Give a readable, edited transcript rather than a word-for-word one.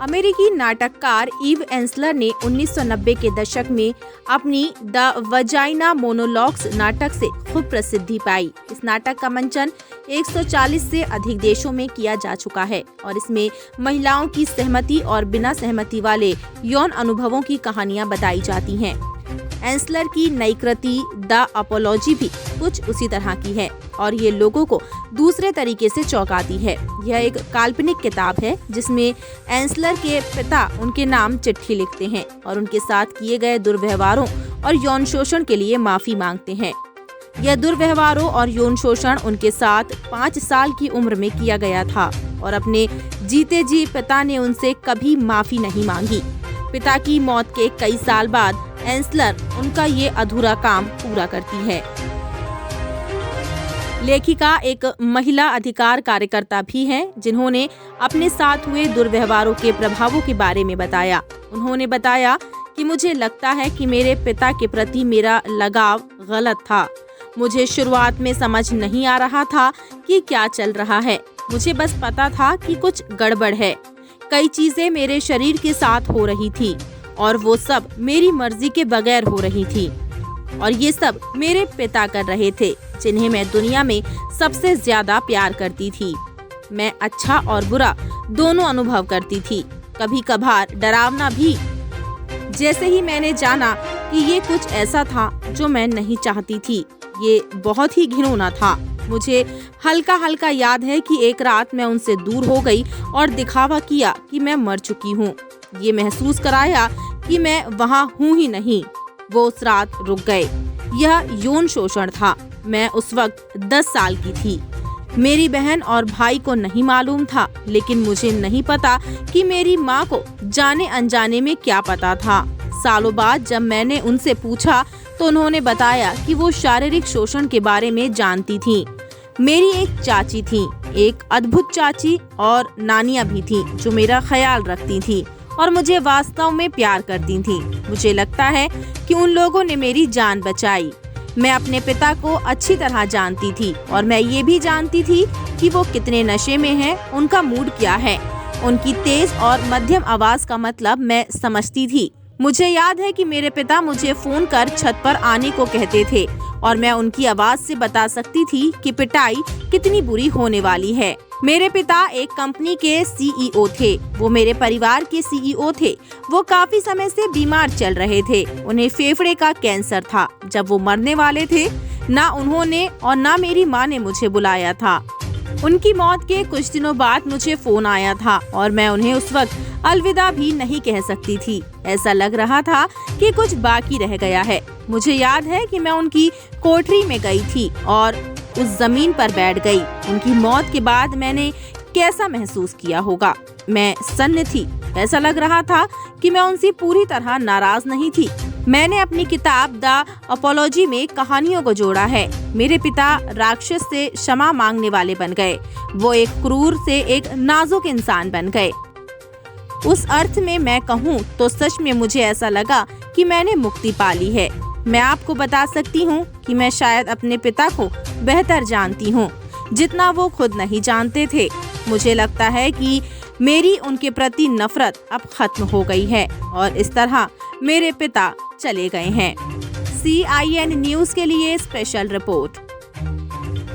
अमेरिकी नाटककार ईव एंसलर ने 1990 के दशक में अपनी द वजाइना मोनोलॉग्स नाटक से खूब प्रसिद्धि पाई। इस नाटक का मंचन 140 से अधिक देशों में किया जा चुका है और इसमें महिलाओं की सहमति और बिना सहमति वाले यौन अनुभवों की कहानियां बताई जाती हैं। एंसलर की नई कृति द अपोलॉजी भी कुछ उसी तरह की है और ये लोगों को दूसरे तरीके से चौंकाती है। यह एक काल्पनिक किताब है जिसमें एंसलर के पिता उनके नाम चिट्ठी लिखते हैं और उनके साथ किए गए दुर्व्यवहारों और यौन शोषण के लिए माफी मांगते हैं। यह दुर्व्यवहारों और यौन शोषण उनके साथ 5 साल की उम्र में किया गया था और अपने जीते जी पिता ने उनसे कभी माफी नहीं मांगी। पिता की मौत के कई साल बाद एंसलर उनका ये अधूरा काम पूरा करती है। लेखिका एक महिला अधिकार कार्यकर्ता भी हैं, जिन्होंने अपने साथ हुए दुर्व्यवहारों के प्रभावों के बारे में बताया। उन्होंने बताया कि मुझे लगता है कि मेरे पिता के प्रति मेरा लगाव गलत था। मुझे शुरुआत में समझ नहीं आ रहा था कि क्या चल रहा है। मुझे बस पता था कि कुछ गड़बड़ है। कई चीजें मेरे शरीर के साथ हो रही थी और वो सब मेरी मर्जी के बगैर हो रही थी और ये सब मेरे पिता कर रहे थे, जिन्हें मैं दुनिया में सबसे ज्यादा प्यार करती थी। मैं अच्छा और बुरा दोनों अनुभव करती थी, कभी कभार डरावना भी। जैसे ही मैंने जाना कि ये कुछ ऐसा था जो मैं नहीं चाहती थी, ये बहुत ही घिनौना था। मुझे हल्का हल्का याद है कि एक रात मैं उनसे दूर हो गई और दिखावा किया कि मैं मर चुकी हूँ। ये महसूस कराया कि मैं वहाँ हूँ ही नहीं। वो उस रात रुक गए। यह यौन शोषण था। मैं उस वक्त 10 साल की थी। मेरी बहन और भाई को नहीं मालूम था, लेकिन मुझे नहीं पता कि मेरी माँ को जाने अनजाने में क्या पता था। सालों बाद जब मैंने उनसे पूछा तो उन्होंने बताया कि वो शारीरिक शोषण के बारे में जानती थी। मेरी एक चाची थी, एक अद्भुत चाची, और नानियाँ भी थी जो मेरा ख्याल रखती थी और मुझे वास्तव में प्यार करती थी। मुझे लगता है कि उन लोगों ने मेरी जान बचाई। मैं अपने पिता को अच्छी तरह जानती थी और मैं ये भी जानती थी कि वो कितने नशे में हैं, उनका मूड क्या है। उनकी तेज और मध्यम आवाज का मतलब मैं समझती थी। मुझे याद है कि मेरे पिता मुझे फोन कर छत पर आने को कहते थे और मैं उनकी आवाज से बता सकती थी कि पिटाई कितनी बुरी होने वाली है। मेरे पिता एक कंपनी के सीईओ थे। वो मेरे परिवार के सीईओ थे। वो काफी समय से बीमार चल रहे थे। उन्हें फेफड़े का कैंसर था। जब वो मरने वाले थे, ना उन्होंने और ना मेरी माँ ने मुझे बुलाया था। उनकी मौत के कुछ दिनों बाद मुझे फोन आया था और मैं उन्हें उस वक्त अलविदा भी नहीं कह सकती थी। ऐसा लग रहा था कि कुछ बाकी रह गया है। मुझे याद है कि मैं उनकी कोठरी में गई थी और उस जमीन पर बैठ गई। उनकी मौत के बाद मैंने कैसा महसूस किया होगा। मैं सन्न थी। ऐसा लग रहा था कि मैं उनसे पूरी तरह नाराज नहीं थी। मैंने अपनी किताब द अपोलॉजी में कहानियों को जोड़ा है। मेरे पिता राक्षस से क्षमा मांगने वाले बन गए। वो एक क्रूर से एक नाजुक इंसान बन गए। उस अर्थ में मैं कहूँ तो सच में मुझे ऐसा लगा कि मैंने मुक्ति पा ली है। मैं आपको बता सकती हूँ कि मैं शायद अपने पिता को बेहतर जानती हूँ जितना वो खुद नहीं जानते थे। मुझे लगता है कि मेरी उनके प्रति नफरत अब खत्म हो गई है और इस तरह मेरे पिता चले गए हैं। CIN न्यूज़ के लिए स्पेशल रिपोर्ट।